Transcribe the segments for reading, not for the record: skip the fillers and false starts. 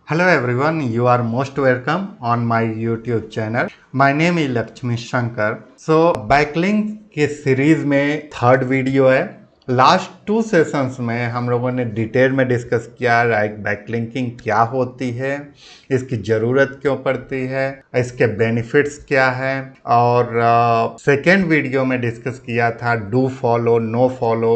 Hello everyone, you are most welcome on my YouTube channel. My name is Lakshmi Shankar. So backlink के series में third video है। Last 2 sessions में हम लोगों ने detail में डिस्कस किया लाइक बैकलिंकिंग क्या होती है, इसकी ज़रूरत क्यों पड़ती है, इसके बेनिफिट्स क्या है, और सेकेंड वीडियो में डिस्कस किया था डू फॉलो नो फॉलो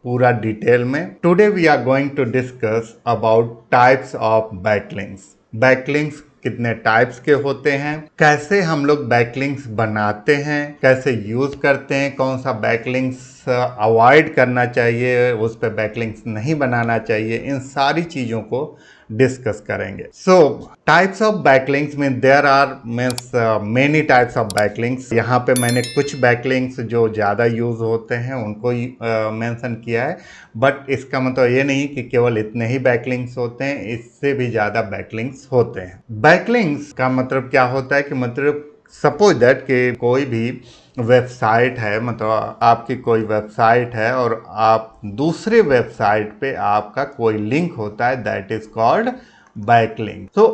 पूरा डिटेल में। Today we are going to discuss about types of backlinks. Backlinks कितने टाइप्स के होते हैं, कैसे हम लोग बैकलिंक्स बनाते हैं, कैसे यूज करते हैं, कौन सा बैकलिंक्स अवॉइड करना चाहिए, उस पर बैकलिंक्स नहीं बनाना चाहिए, इन सारी चीज़ों को डिस्कस करेंगे। सो टाइप्स ऑफ बैकलिंक्स में there are means many types of backlinks. यहाँ पे मैंने कुछ बैकलिंक्स जो ज़्यादा यूज होते हैं उनको ही मेंशन किया है, बट इसका मतलब ये नहीं कि केवल इतने ही बैकलिंक्स होते हैं, इससे भी ज़्यादा बैकलिंक्स होते हैं। बैकलिंक्स का मतलब क्या होता है कि मतलब सपोज दैट कि कोई भी वेबसाइट है, मतलब आपकी कोई वेबसाइट है और आप दूसरे वेबसाइट पे आपका कोई लिंक होता है, दैट इज कॉल्ड बैकलिंक। तो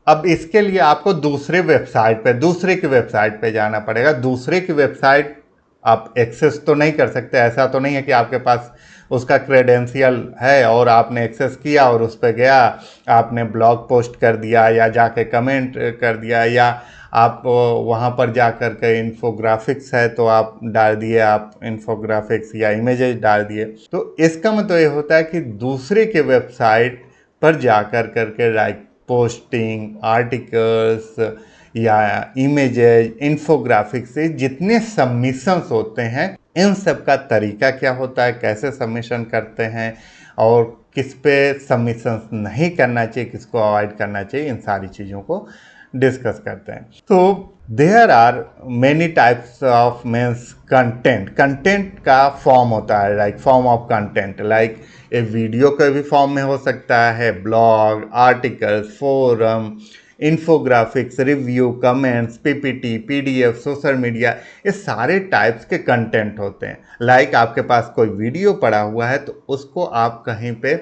अब इसके लिए आपको दूसरे की वेबसाइट पे जाना पड़ेगा। दूसरे की वेबसाइट आप एक्सेस तो नहीं कर सकते, ऐसा तो नहीं है कि आपके पास उसका क्रेडेंशियल है और आपने एक्सेस किया और उस पर गया, आपने ब्लॉग पोस्ट कर दिया या जाके कमेंट कर दिया, या आप वहाँ पर जा कर के इन्फोग्राफिक्स है तो आप डाल दिए, आप इन्फोग्राफिक्स या इमेजेस डाल दिए। तो इसका मतलब ये होता है कि दूसरे के वेबसाइट पर जा कर के लाइक पोस्टिंग, आर्टिकल्स या इमेजेस, इन्फोग्राफिक्स से जितने सबमिशंस होते हैं, इन सब का तरीका क्या होता है, कैसे सबमिशन करते हैं और किस पे सबमिशंस नहीं करना चाहिए, किसको अवॉइड करना चाहिए, इन सारी चीज़ों को डिस्कस करते हैं। तो there are many types of means content का फॉर्म होता है, like form of content, like a video के भी फॉर्म में हो सकता है, blog, articles, forum, infographics, review, comments, PPT, PDF, social media, ये सारे टाइप्स के कंटेंट होते हैं। लाइक आपके पास कोई वीडियो पड़ा हुआ है तो उसको आप कहीं पे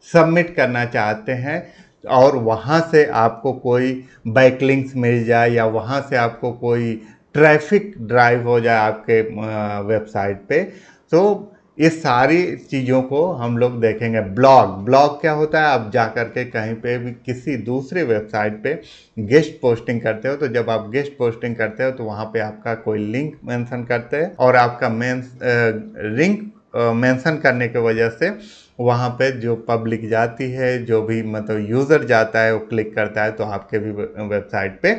सबमिट करना चाहते हैं और वहाँ से आपको कोई बैकलिंक्स मिल जाए या वहाँ से आपको कोई ट्रैफिक ड्राइव हो जाए आपके वेबसाइट पे, तो ये सारी चीज़ों को हम लोग देखेंगे। ब्लॉग क्या होता है, आप जा कर के कहीं पे भी किसी दूसरे वेबसाइट पे गेस्ट पोस्टिंग करते हो, तो जब आप गेस्ट पोस्टिंग करते हो तो वहाँ पे आपका कोई लिंक मेंशन करते हैं और आपका लिंक मेंशन करने की वजह से वहाँ पे जो पब्लिक जाती है, जो भी मतलब यूज़र जाता है वो क्लिक करता है तो आपके भी वेबसाइट पे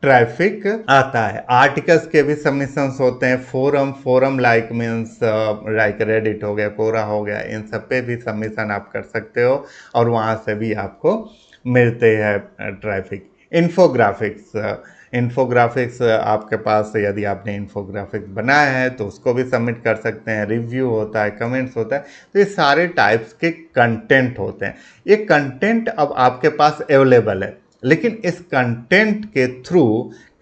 ट्रैफिक आता है। आर्टिकल्स के भी सबमिशंस होते हैं, forum like means like Reddit हो गया, कोरा हो गया, इन सब पे भी सबमिशन आप कर सकते हो और वहाँ से भी आपको मिलते हैं ट्रैफिक। इन्फोग्राफिक्स आपके पास यदि आपने इन्फोग्राफिक्स बनाया है तो उसको भी सबमिट कर सकते हैं। रिव्यू होता है, कमेंट्स होता है, तो ये सारे टाइप्स के कंटेंट होते हैं। ये कंटेंट अब आपके पास अवेलेबल है, लेकिन इस कंटेंट के थ्रू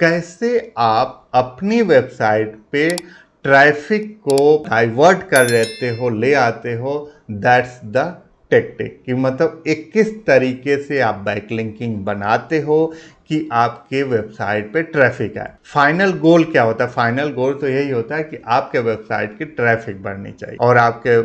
कैसे आप अपनी वेबसाइट पे ट्रैफिक को डाइवर्ट कर लेते हो, ले आते हो, दैट्स द टेक्टिक। कि मतलब एक किस तरीके से आप बैकलिंकिंग बनाते हो कि आपके वेबसाइट पे ट्रैफिक आए। फाइनल गोल क्या होता है? फाइनल गोल तो यही होता है कि आपके वेबसाइट की ट्रैफिक बढ़नी चाहिए और आपके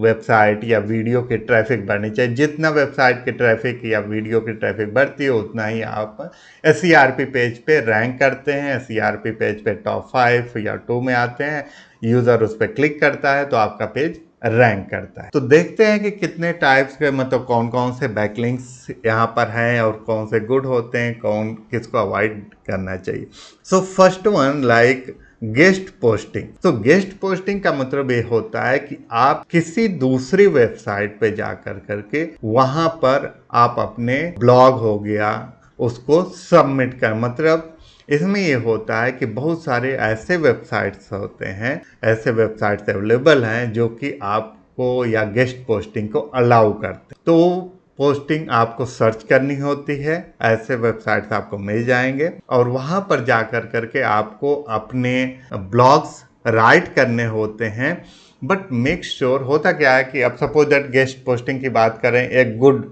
वेबसाइट या वीडियो की ट्रैफिक बढ़नी चाहिए। जितना वेबसाइट की ट्रैफिक या वीडियो की ट्रैफिक बढ़ती है उतना ही आप SERP पेज पे रैंक करते हैं। SERP पेज पे टॉप 5 या 2 में आते हैं, यूज़र उस पर क्लिक करता है तो आपका पेज रैंक करता है। तो देखते हैं कि कितने टाइप्स के मतलब कौन कौन से बैकलिंक्स यहाँ पर हैं और कौन से गुड होते हैं, कौन किसको अवॉइड करना चाहिए। So first one like guest posting. तो गेस्ट पोस्टिंग का मतलब ये होता है कि आप किसी दूसरी वेबसाइट पे जा करके वहां पर आप अपने ब्लॉग हो गया उसको सबमिट कर, मतलब इसमें ये होता है कि बहुत सारे ऐसे वेबसाइट्स होते हैं, ऐसे वेबसाइट्स अवेलेबल हैं जो कि आपको या गेस्ट पोस्टिंग को अलाउ करते हैं। तो पोस्टिंग आपको सर्च करनी होती है, ऐसे वेबसाइट्स आपको मिल जाएंगे और वहां पर जा करके आपको अपने ब्लॉग्स राइट करने होते हैं बट मेक श्योर होता क्या है कि अब सपोज दैट गेस्ट पोस्टिंग की बात करें, एक गुड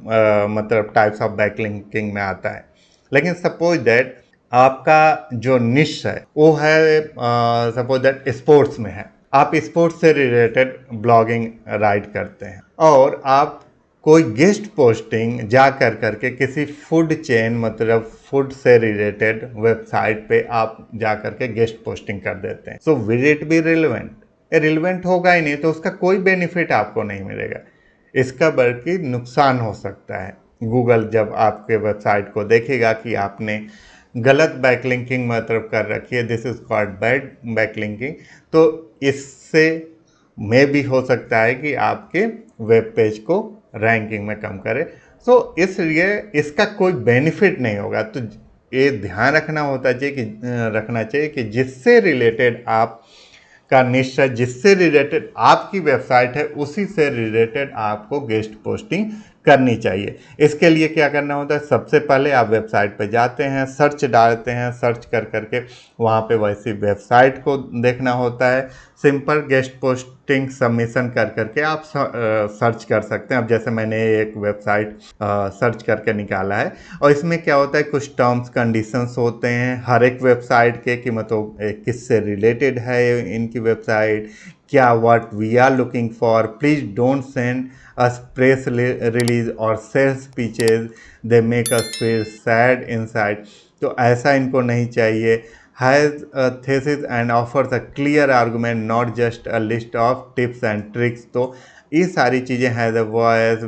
मतलब टाइप्स ऑफ बैकलिंकिंग में आता है, लेकिन सपोज दैट आपका जो निश है वो है सपोज दैट स्पोर्ट्स में है, आप स्पोर्ट्स से रिलेटेड ब्लॉगिंग राइट करते हैं और आप कोई गेस्ट पोस्टिंग जा कर करके किसी फूड चेन मतलब फूड से रिलेटेड वेबसाइट पे आप जा करके गेस्ट पोस्टिंग कर देते हैं, so will it be relevant? Relevant होगा ही नहीं, तो उसका कोई बेनिफिट आपको नहीं मिलेगा, इसका बल्कि नुकसान हो सकता है। गूगल जब आपके वेबसाइट को देखेगा कि आपने गलत बैकलिंकिंग मतलब कर रखी है, this is called bad backlinking, तो इससे में भी हो सकता है कि आपके वेब पेज को रैंकिंग में कम करे। सो इसलिए इसका कोई बेनिफिट नहीं होगा। तो ये ध्यान रखना चाहिए कि जिससे रिलेटेड आप का निश्चय, जिससे रिलेटेड आपकी वेबसाइट है, उसी से रिलेटेड आपको गेस्ट पोस्टिंग करनी चाहिए। इसके लिए क्या करना होता है, सबसे पहले आप वेबसाइट पे जाते हैं, सर्च डालते हैं, सर्च कर करके वहाँ पे वैसी वेबसाइट को देखना होता है। सिंपल गेस्ट पोस्टिंग सबमिशन कर करके आप सर्च कर सकते हैं। अब जैसे मैंने एक वेबसाइट सर्च करके निकाला है और इसमें क्या होता है, कुछ टर्म्स कंडीशंस होते हैं हर एक वेबसाइट के कि मतलब किससे रिलेटेड है इनकी वेबसाइट, क्या what we are looking for, please don't send us press release और sales pitches, they make us feel sad inside. तो ऐसा इनको नहीं चाहिए। Has a thesis and offers a clear argument, not just a list of tips and tricks. तो ये सारी चीज़ें, has a voice,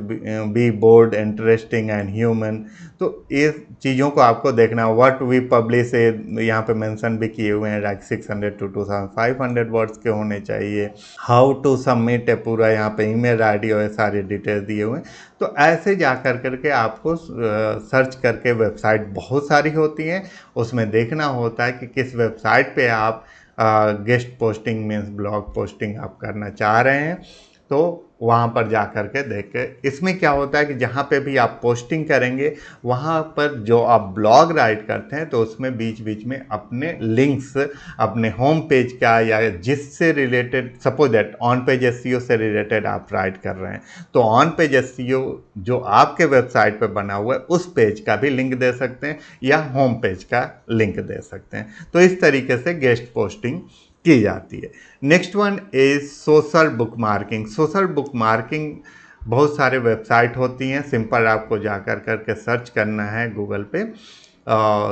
be bold, interesting and human. तो ये चीज़ों को आपको देखना। व्हाट वी पब्लिश यहाँ पे मेंशन भी किए हुए हैं, लाइक 600 to 2500 वर्ड्स के होने चाहिए। हाउ टू सबमिट है पूरा यहाँ पे ईमेल आईडी और सारे डिटेल्स दिए हुए हैं। तो ऐसे जा कर करके आपको सर्च करके, वेबसाइट बहुत सारी होती हैं, उसमें देखना होता है कि किस वेबसाइट पे आप guest posting means blog posting आप करना चाह रहे हैं। तो वहाँ पर जा कर के देख के, इसमें क्या होता है कि जहाँ पे भी आप पोस्टिंग करेंगे वहाँ पर जो आप ब्लॉग राइट करते हैं तो उसमें बीच बीच में अपने लिंक्स, अपने होम पेज का या जिससे related, suppose that on page SEO से रिलेटेड आप राइट कर रहे हैं, तो ऑन पेज एसईओ जो आपके वेबसाइट पे बना हुआ है उस पेज का भी लिंक दे सकते हैं या होम पेज का लिंक दे सकते हैं। तो इस तरीके से गेस्ट पोस्टिंग की जाती है। Next one is social book marking. Social book marking बहुत सारे वेबसाइट होती हैं, सिंपल आपको जाकर करके सर्च करना है गूगल पे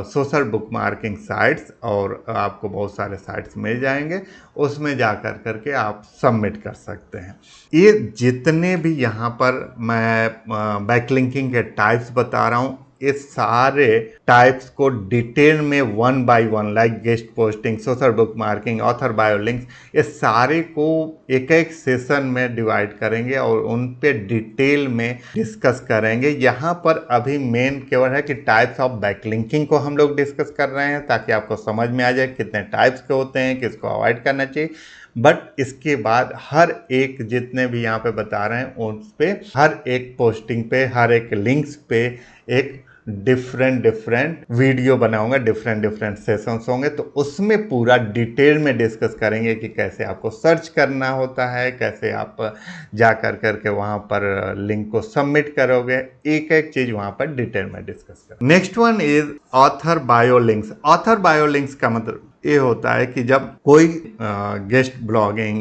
सोशल बुक मार्किंग साइट्स और आपको बहुत सारे साइट्स मिल जाएंगे, उसमें जा कर करके आप सबमिट कर सकते हैं। ये जितने भी यहाँ पर मैं बैकलिंकिंग के टाइप्स बता रहा हूँ, इस सारे टाइप्स को डिटेल में one by one, like guest posting, social book marking, author bio links, ये सारे को एक एक सेशन में डिवाइड करेंगे और उन पे डिटेल में डिस्कस करेंगे। यहाँ पर अभी मेन केवल है कि टाइप्स ऑफ बैकलिंकिंग को हम लोग डिस्कस कर रहे हैं ताकि आपको समझ में आ जाए कितने टाइप्स के होते हैं, किसको अवॉइड करना चाहिए। बट इसके बाद हर एक जितने भी यहाँ पे बता रहे हैं उस पे, हर एक पोस्टिंग पे, हर एक लिंक्स पे एक डिफरेंट वीडियो बनाऊंगा, डिफरेंट सेशंस होंगे, तो उसमें पूरा डिटेल में डिस्कस करेंगे कि कैसे आपको सर्च करना होता है, कैसे आप जा कर करके वहाँ पर लिंक को सबमिट करोगे, एक एक चीज़ वहाँ पर डिटेल में डिस्कस करेंगे। Next one is author bio links. Author bio links का मतलब ये होता है कि जब कोई गेस्ट ब्लॉगिंग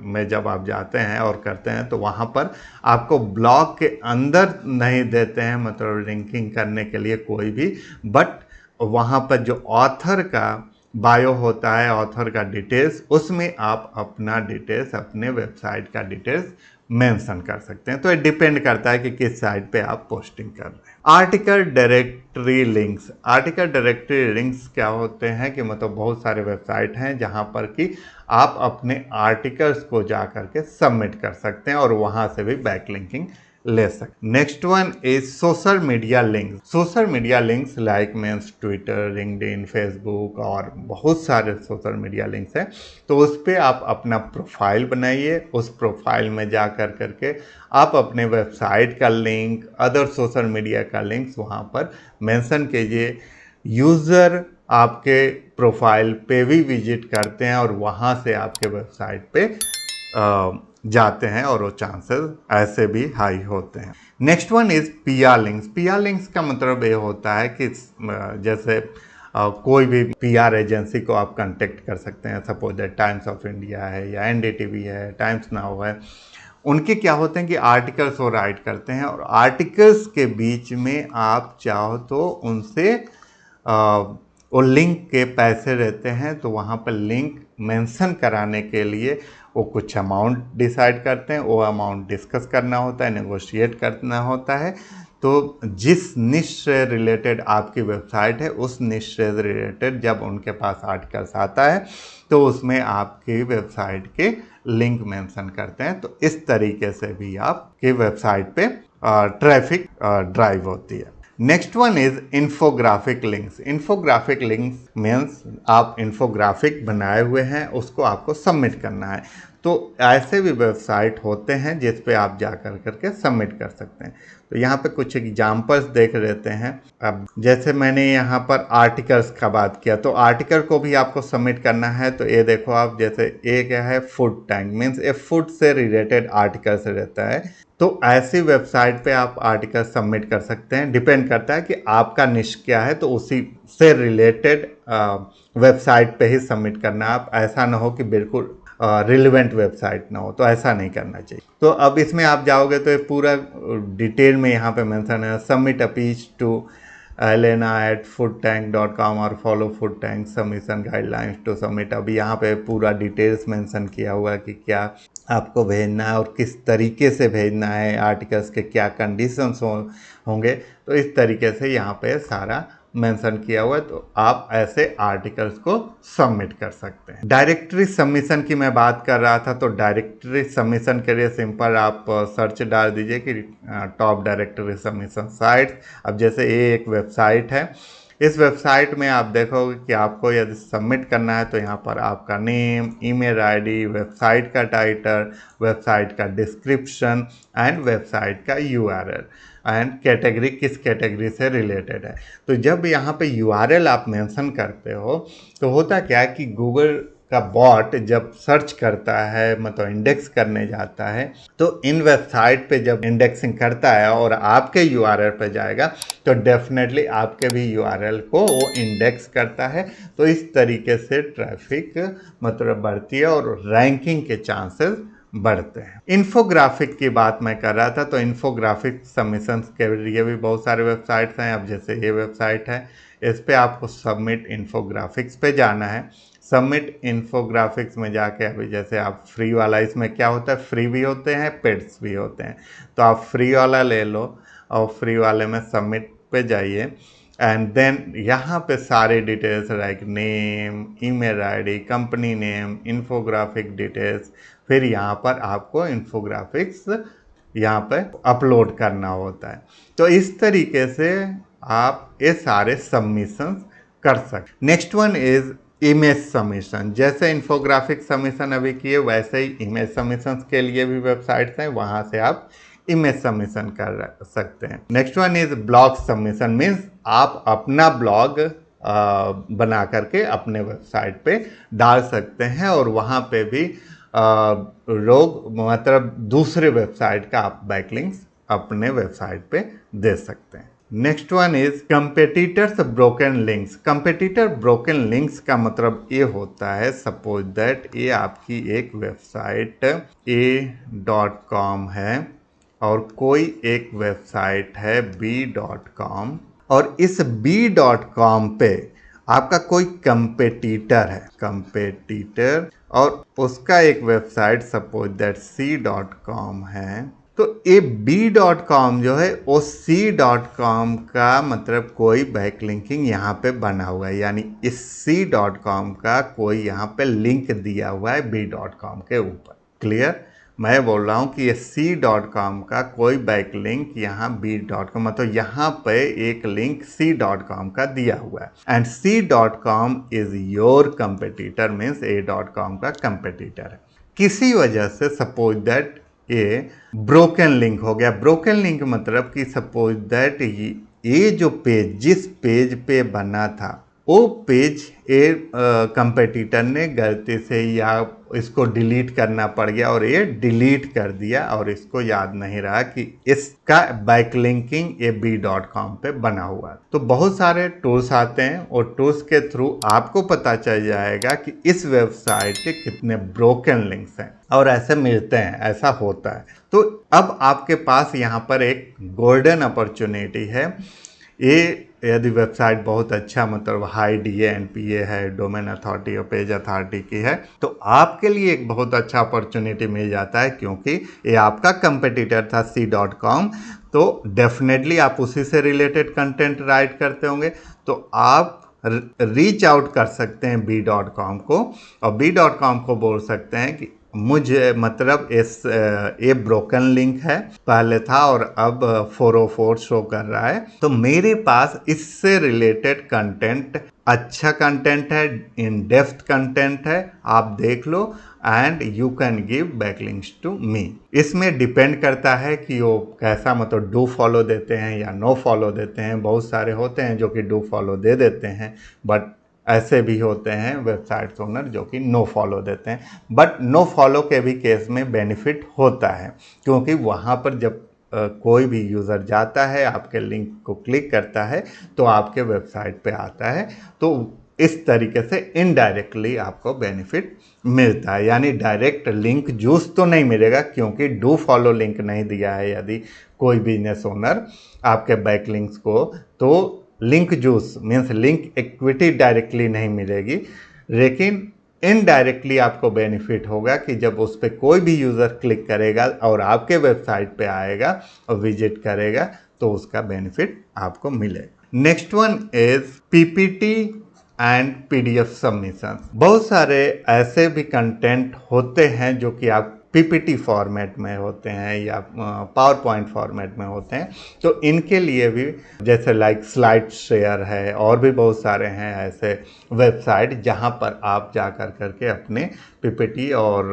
में जब आप जाते हैं और करते हैं तो वहाँ पर आपको ब्लॉग के अंदर नहीं देते हैं मतलब लिंकिंग करने के लिए कोई भी, बट वहाँ पर जो ऑथर का बायो होता है, ऑथर का डिटेल्स, उसमें आप अपना डिटेल्स, अपने वेबसाइट का डिटेल्स मेंशन कर सकते हैं। तो ये डिपेंड करता है कि किस साइट पे आप पोस्टिंग कर रहे हैं। Article directory links. Article directory links क्या होते हैं कि मतलब बहुत सारे वेबसाइट हैं जहां पर कि आप अपने आर्टिकल्स को जा करके सबमिट कर सकते हैं और वहां से भी बैकलिंकिंग ले सकते। Next one is social media links. Social media links like means Twitter, LinkedIn, Facebook और बहुत सारे सोशल मीडिया लिंक्स हैं। तो उस पर आप अपना प्रोफाइल बनाइए, उस प्रोफाइल में जा कर करके आप अपने वेबसाइट का लिंक, अदर सोशल मीडिया का लिंक्स वहाँ पर मेंशन कीजिए। यूज़र आपके प्रोफाइल पे भी विजिट करते हैं और वहाँ से आपके वेबसाइट पे जाते हैं और वो चांसेस ऐसे भी हाई होते हैं। Next one is PR links. PR links का मतलब ये होता है कि जैसे कोई भी पीआर एजेंसी को आप कांटेक्ट कर सकते हैं, suppose that times of India है या एनडीटीवी है, टाइम्स नाउ है। उनके क्या होते हैं कि आर्टिकल्स वो राइट करते हैं और आर्टिकल्स के बीच में आप चाहो तो उनसे वो लिंक के पैसे रहते हैं, तो वहाँ पर लिंक मेंशन कराने के लिए वो कुछ अमाउंट डिसाइड करते हैं। वो अमाउंट डिस्कस करना होता है, नेगोशिएट करना होता है। तो जिस निश से रिलेटेड आपकी वेबसाइट है, उस निश से रिलेटेड जब उनके पास आर्टिकल्स आता है तो उसमें आपकी वेबसाइट के लिंक मेंशन करते हैं। तो इस तरीके से भी आपकी वेबसाइट पे ट्रैफिक ड्राइव होती है। Next one is infographic links. Infographic links means आप इन्फोग्राफिक बनाए हुए हैं, उसको आपको सबमिट करना है। तो ऐसे भी वेबसाइट होते हैं जिस पे आप जा कर करके सबमिट कर सकते हैं। तो यहाँ पे कुछ एग्जांपल्स देख लेते हैं। अब जैसे मैंने यहाँ पर आर्टिकल्स का बात किया, तो आर्टिकल को भी आपको सबमिट करना है। तो ये देखो आप, जैसे ये क्या है, फूड टैंक मीन्स ये फूड से रिलेटेड आर्टिकल से रहता है। तो ऐसी वेबसाइट पे आप आर्टिकल सबमिट कर सकते हैं। डिपेंड करता है कि आपका निश क्या है, तो उसी से रिलेटेड वेबसाइट पे ही सबमिट करना। आप ऐसा ना हो कि बिल्कुल रिलेवेंट वेबसाइट ना हो, तो ऐसा नहीं करना चाहिए। तो अब इसमें आप जाओगे तो ये पूरा डिटेल में यहाँ पे मेंशन है, submit a pitch to elena@foodtank.com और follow Food Tank submission guidelines to submit. अभी यहाँ पे पूरा डिटेल्स मेंशन किया हुआ है कि क्या आपको भेजना है और किस तरीके से भेजना है, आर्टिकल्स के क्या कंडीशंस होंगे। तो इस तरीके से यहाँ पे सारा मेंशन किया हुआ है। तो आप ऐसे आर्टिकल्स को सबमिट कर सकते हैं। डायरेक्टरी सबमिशन की मैं बात कर रहा था, तो डायरेक्टरी सबमिशन के लिए सिंपल आप सर्च डाल दीजिए कि टॉप डायरेक्टरी सबमिशन साइट। अब जैसे ये एक वेबसाइट है, इस वेबसाइट में आप देखोगे कि आपको यदि सबमिट करना है तो यहाँ पर आपका नेम, ईमेल आईडी, वेबसाइट का टाइटल, वेबसाइट का डिस्क्रिप्शन एंड वेबसाइट का यूआरएल एंड कैटेगरी, किस कैटेगरी से रिलेटेड है। तो जब यहाँ पे यूआरएल आप मेंशन करते हो तो होता क्या है कि गूगल का बॉट जब सर्च करता है, मतलब इंडेक्स करने जाता है, तो इन वेबसाइट पे जब इंडेक्सिंग करता है और आपके यूआरएल पे जाएगा तो डेफिनेटली आपके भी यूआरएल को वो इंडेक्स करता है। तो इस तरीके से ट्रैफिक मतलब बढ़ती है और रैंकिंग के चांसेस बढ़ते हैं। इन्फोग्राफिक की बात मैं कर रहा था, तो इन्फोग्राफिक सबमिशंस के लिए भी बहुत सारे वेबसाइट्स हैं। अब जैसे ये वेबसाइट है, इस पे आपको सबमिट इन्फोग्राफिक्स पे जाना है। सबमिट इन्फोग्राफिक्स में जाके अभी जैसे आप फ्री वाला, इसमें क्या होता है, फ्री भी होते हैं, पेड्स भी होते हैं। तो आप फ्री वाला ले लो और फ्री वाले में सबमिट पे जाइए एंड देन यहाँ पे सारे details like name, email ID, company name, infographic details, फिर यहाँ पर आपको इन्फोग्राफिक्स यहाँ पे अपलोड करना होता है। तो इस तरीके से आप ये सारे सबमिशंस कर सकते। Next one is image submission. जैसे इन्फोग्राफिक सबमिशन अभी किए, वैसे ही इमेज सबमिशंस के लिए भी वेबसाइट्स हैं, वहाँ से आप इमेज सबमिशन कर सकते हैं। Next one is blog submission, means आप अपना ब्लॉग बना करके अपने वेबसाइट पे डाल सकते हैं और वहाँ पे भी लोग मतलब दूसरे वेबसाइट का आप बैकलिंक्स अपने वेबसाइट पे दे सकते हैं। Next one is competitors broken links. Competitor broken links का मतलब ये होता है, सपोज दैट ये आपकी एक वेबसाइट a.com है और कोई एक वेबसाइट है b.com और इस b.com पे आपका कोई कंपेटिटर है, कंपेटिटर, और उसका एक वेबसाइट सपोज दैट c.com है। तो ये b.com जो है वो c.com का मतलब कोई बैकलिंकिंग यहाँ पे बना हुआ है, यानी इस c.com का कोई यहाँ पे लिंक दिया हुआ है b.com के ऊपर। क्लियर? मैं बोल रहा हूँ कि ये c.com का कोई बैकलिंक यहाँ b.com, मतलब यहाँ पे एक लिंक c.com का दिया हुआ है and c.com is your competitor, means a.com का कंपेटिटर है। किसी वजह से सपोज दैट ये ब्रोकन लिंक हो गया। ब्रोकन लिंक मतलब कि सपोज दैट ये जो पेज, जिस पेज पे बना था वो पेज ये कंपेटिटर ने गलती से या इसको डिलीट करना पड़ गया और ये डिलीट कर दिया और इसको याद नहीं रहा कि इसका बैकलिंकिंग ये b.com पे बना हुआ है। तो बहुत सारे टूल्स आते हैं और टूल्स के थ्रू आपको पता चल जाएगा कि इस वेबसाइट के कितने ब्रोकन लिंक्स हैं और ऐसे मिलते हैं, ऐसा होता है। तो अब आपके पास यहाँ पर एक गोल्डन अपॉर्चुनिटी है। ये यदि वेबसाइट बहुत अच्छा मतलब हाई DANPA है, डोमेन अथॉरिटी और पेज अथॉरिटी की है, तो आपके लिए एक बहुत अच्छा अपॉर्चुनिटी मिल जाता है, क्योंकि ये आपका कंपेटिटर था c.com। तो डेफिनेटली आप उसी से रिलेटेड कंटेंट राइट करते होंगे, तो आप रीच आउट कर सकते हैं b.com को और b.com को बोल सकते हैं कि मुझे मतलब ये ब्रोकन लिंक है, पहले था और अब 404 शो कर रहा है, तो मेरे पास इससे रिलेटेड कंटेंट, अच्छा कंटेंट है, इन डेप्थ कंटेंट है, आप देख लो and you can give backlinks to me. इसमें डिपेंड करता है कि वो कैसा मतलब डू फॉलो देते हैं या नो फॉलो देते हैं। बहुत सारे होते हैं जो कि डू फॉलो दे देते हैं, बट ऐसे भी होते हैं वेबसाइट्स ओनर जो कि नो फॉलो देते हैं। बट नो फॉलो के भी केस में बेनिफिट होता है, क्योंकि वहाँ पर जब कोई भी यूज़र जाता है, आपके लिंक को क्लिक करता है, तो आपके वेबसाइट पे आता है। तो इस तरीके से इनडायरेक्टली आपको बेनिफिट मिलता है, यानी डायरेक्ट लिंक जूस तो नहीं मिलेगा, क्योंकि डू फॉलो लिंक नहीं दिया है यदि कोई बिजनेस ओनर आपके बैक लिंक्स को, तो link juice means link equity directly नहीं मिलेगी, लेकिन इनडायरेक्टली आपको बेनिफिट होगा कि जब उस पर कोई भी यूज़र क्लिक करेगा और आपके वेबसाइट पे आएगा और विजिट करेगा, तो उसका बेनिफिट आपको मिलेगा। Next one is PPT and PDF submission. बहुत सारे ऐसे भी कंटेंट होते हैं जो कि आप PPT फॉर्मेट में होते हैं या पावर पॉइंट फॉर्मेट में होते हैं, तो इनके लिए भी जैसे लाइक स्लाइड शेयर है और भी बहुत सारे हैं ऐसे वेबसाइट जहां पर आप जा करके अपने PPT और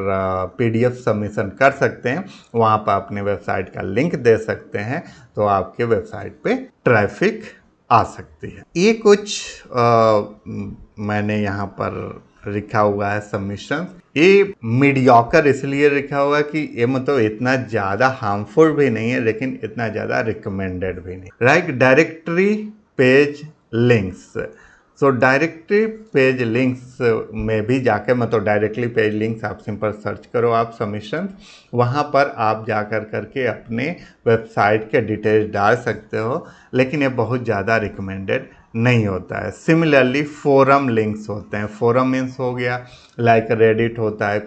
PDF सबमिशन कर सकते हैं। वहां पर अपने वेबसाइट का लिंक दे सकते हैं, तो आपके वेबसाइट पे ट्रैफिक आ सकती है। ये कुछ मैंने यहाँ पर लिखा हुआ है सबमिशन। ये मीडियोकर इसलिए लिखा हुआ है कि ये मतलब इतना ज़्यादा हार्मफुल भी नहीं है, लेकिन इतना ज़्यादा रिकमेंडेड भी नहीं। Right, directory page links. So directory page links में भी जाके मतलब डायरेक्टली पेज लिंक्स आप सिंपल सर्च करो आप सबमिशन, वहाँ पर आप जा करके अपने वेबसाइट के डिटेल्स डाल सकते हो, लेकिन ये बहुत ज़्यादा रिकमेंडेड नहीं होता है। सिमिलरली फोरम लिंक्स होते हैं। फोरम मीन्स हो गया लाइक रेडिट होता है,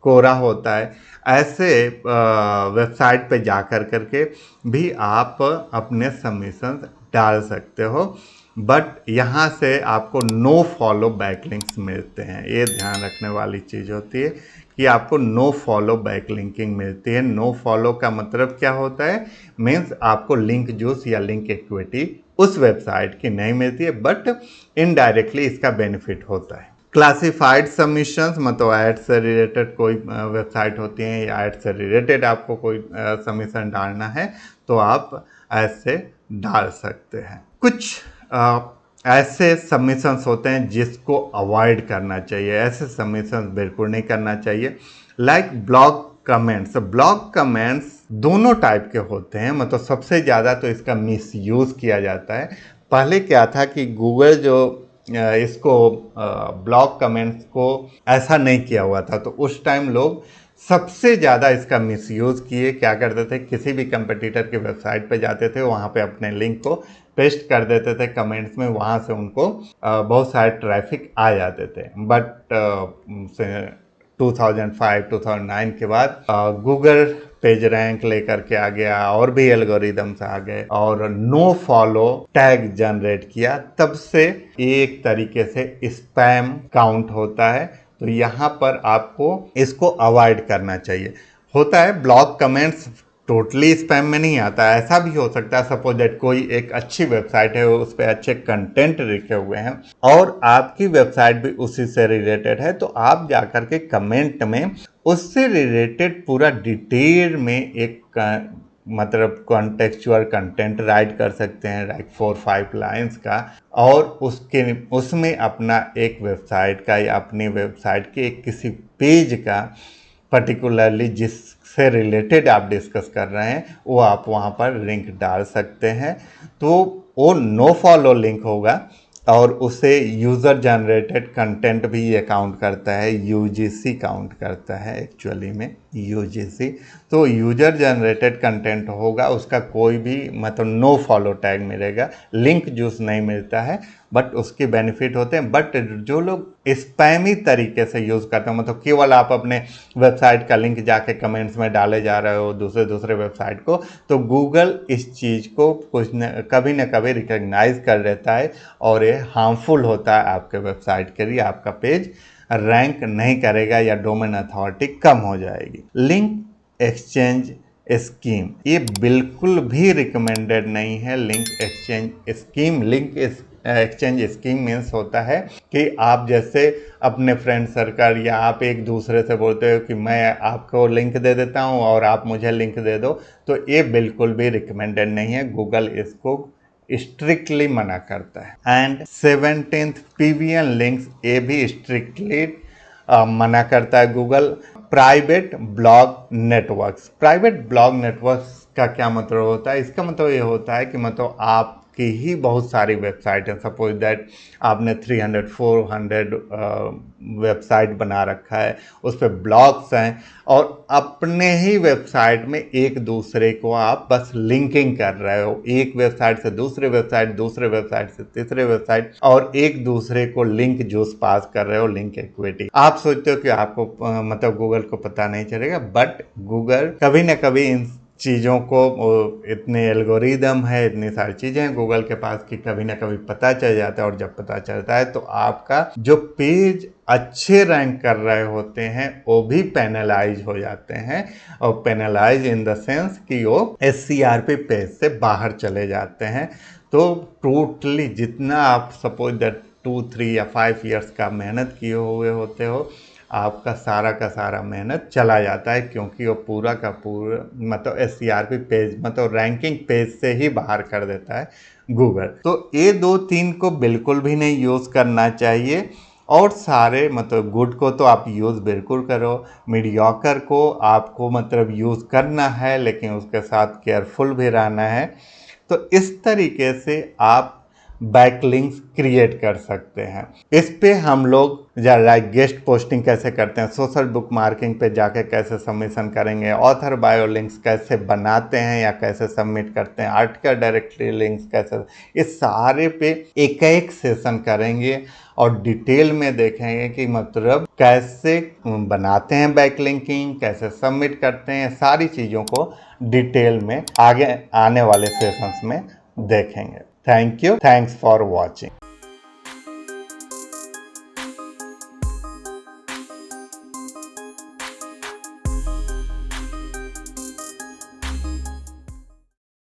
कोरा होता है। ऐसे वेबसाइट पे जा करके भी आप अपने सबमिशन डाल सकते हो, बट यहाँ से आपको नो फॉलो बैकलिंक्स मिलते हैं। ये ध्यान रखने वाली चीज़ होती है कि आपको नो फॉलो बैकलिंकिंग मिलती है। नो फॉलो का मतलब क्या होता है, मीन्स आपको लिंक जूस या लिंक इक्विटी उस वेबसाइट की नहीं मिलती है, बट इनडायरेक्टली इसका बेनिफिट होता है। क्लासिफाइड सबमिशंस मतलब ऐड से रिलेटेड कोई वेबसाइट होती है या ऐड से रिलेटेड आपको कोई सबमिशन डालना है, तो आप ऐसे डाल सकते हैं। कुछ ऐसे सबमिशंस होते हैं जिसको अवॉइड करना चाहिए। ऐसे सबमिशंस बिल्कुल नहीं करना चाहिए। Like blog comments. Blog comments दोनों टाइप के होते हैं, मतलब सबसे ज़्यादा तो इसका मिसयूज़ किया जाता है। पहले क्या था कि गूगल जो इसको ब्लॉग कमेंट्स को ऐसा नहीं किया हुआ था, तो उस टाइम लोग सबसे ज़्यादा इसका मिसयूज़ किए। क्या करते थे, किसी भी कंपटीटर की वेबसाइट पे जाते थे, वहाँ पे अपने लिंक को पेस्ट कर देते थे कमेंट्स में, वहाँ से उनको बहुत सारे ट्रैफिक आ जाते थे। बट 2005-2009 के बाद गूगल पेज रैंक लेकर के आ गया और भी एल्गोरिदम्स आ गए और नो फॉलो टैग जनरेट किया, तब से एक तरीके से स्पैम काउंट होता है। तो यहाँ पर आपको इसको अवॉइड करना चाहिए। होता है ब्लॉग कमेंट्स टोटली स्पैम में नहीं आता है, ऐसा भी हो सकता है सपोज दैट कोई एक अच्छी वेबसाइट है, उस पर अच्छे कंटेंट लिखे हुए हैं और आपकी वेबसाइट भी उसी से रिलेटेड है, तो आप जाकर के कमेंट में उससे रिलेटेड पूरा डिटेल में एक मतलब कॉन्टेक्चुअल कंटेंट राइट कर सकते हैं, लाइक 4-5 लाइंस का, और उसमें अपना एक वेबसाइट का या अपनी वेबसाइट के एक किसी पेज का पर्टिकुलरली जिससे रिलेटेड आप डिस्कस कर रहे हैं वो आप वहाँ पर लिंक डाल सकते हैं। तो वो नो फॉलो लिंक होगा और उसे यूज़र जनरेटेड कंटेंट भी ये काउंट करता है, यूजीसी काउंट करता है एक्चुअली में, यूजीसी। तो यूज़र जनरेटेड कंटेंट होगा, उसका कोई भी मतलब नो फॉलो टैग मिलेगा, लिंक जूस नहीं मिलता है, बट उसके बेनिफिट होते हैं। बट जो लोग स्पैमी तरीके से यूज़ करते हैं, मतलब केवल आप अपने वेबसाइट का लिंक जाके कमेंट्स में डाले जा रहे हो दूसरे वेबसाइट को, तो गूगल इस चीज़ को कभी न कभी रिकग्नाइज कर लेता है और ये हार्मफुल होता है आपके वेबसाइट के लिए। आपका पेज रैंक नहीं करेगा या डोमेन अथॉरिटी कम हो जाएगी। लिंक एक्सचेंज स्कीम ये बिल्कुल भी रिकमेंडेड नहीं है। Link exchange scheme, link exchange scheme means होता है कि आप जैसे अपने फ्रेंड सर्कल या आप एक दूसरे से बोलते हो कि मैं आपको लिंक दे देता हूं और आप मुझे लिंक दे दो, तो ये बिल्कुल भी रिकमेंडेड नहीं है। गूगल इसको स्ट्रिक्टली मना करता है। एंड 17th PBN लिंक्स ये भी स्ट्रिक्टली मना करता है Google. Private blog networks, private blog networks का क्या मतलब होता है? इसका मतलब ये होता है कि मतलब आपकी ही बहुत सारी वेबसाइट है, सपोज दैट आपने 300-400 वेबसाइट बना रखा है, उस पर ब्लॉग्स हैं और अपने ही वेबसाइट में एक दूसरे को आप बस लिंकिंग कर रहे हो, एक वेबसाइट से दूसरे वेबसाइट, दूसरे वेबसाइट से तीसरे वेबसाइट, और एक दूसरे को लिंक जूस पास कर रहे हो, लिंक इक्विटी। आप सोचते हो कि आपको मतलब गूगल को पता नहीं चलेगा, बट गूगल कभी ना कभी इन चीज़ों को, इतने एल्गोरिदम है, इतनी सारी चीज़ें हैं गूगल के पास कि कभी ना कभी पता चल जाता है। और जब पता चलता है तो आपका जो पेज अच्छे रैंक कर रहे होते हैं वो भी पेनलाइज हो जाते हैं, और पेनलाइज इन द सेंस कि वो SCRP पेज से बाहर चले जाते हैं। तो टोटली जितना आप सपोज दैट 2-3 या 5 ईयर्स का मेहनत किए हुए होते हो, आपका सारा का सारा मेहनत चला जाता है, क्योंकि वो पूरा का पूरा मतलब SCRP पेज मतलब रैंकिंग पेज से ही बाहर कर देता है गूगल। तो ये 2-3 को बिल्कुल भी नहीं यूज़ करना चाहिए, और सारे मतलब गुड को तो आप यूज़ बिल्कुल करो, मीडियोकर को आपको मतलब यूज़ करना है, लेकिन उसके साथ केयरफुल भी रहना है। तो इस तरीके से आप बैकलिंक्स क्रिएट कर सकते हैं। इस पे हम लोग लाइक गेस्ट पोस्टिंग कैसे करते हैं, सोशल बुक मार्किंग पे जाके कैसे सबमिशन करेंगे, ऑथर बायो लिंक्स कैसे बनाते हैं या कैसे सबमिट करते हैं, आर्टिकल डायरेक्टरी लिंक्स कैसे, इस सारे पे एक सेशन करेंगे और डिटेल में देखेंगे कि मतलब कैसे बनाते हैं बैकलिंकिंग, कैसे सबमिट करते हैं, सारी चीज़ों को डिटेल में आगे आने वाले सेशंस में देखेंगे। Thank you. Thanks for watching.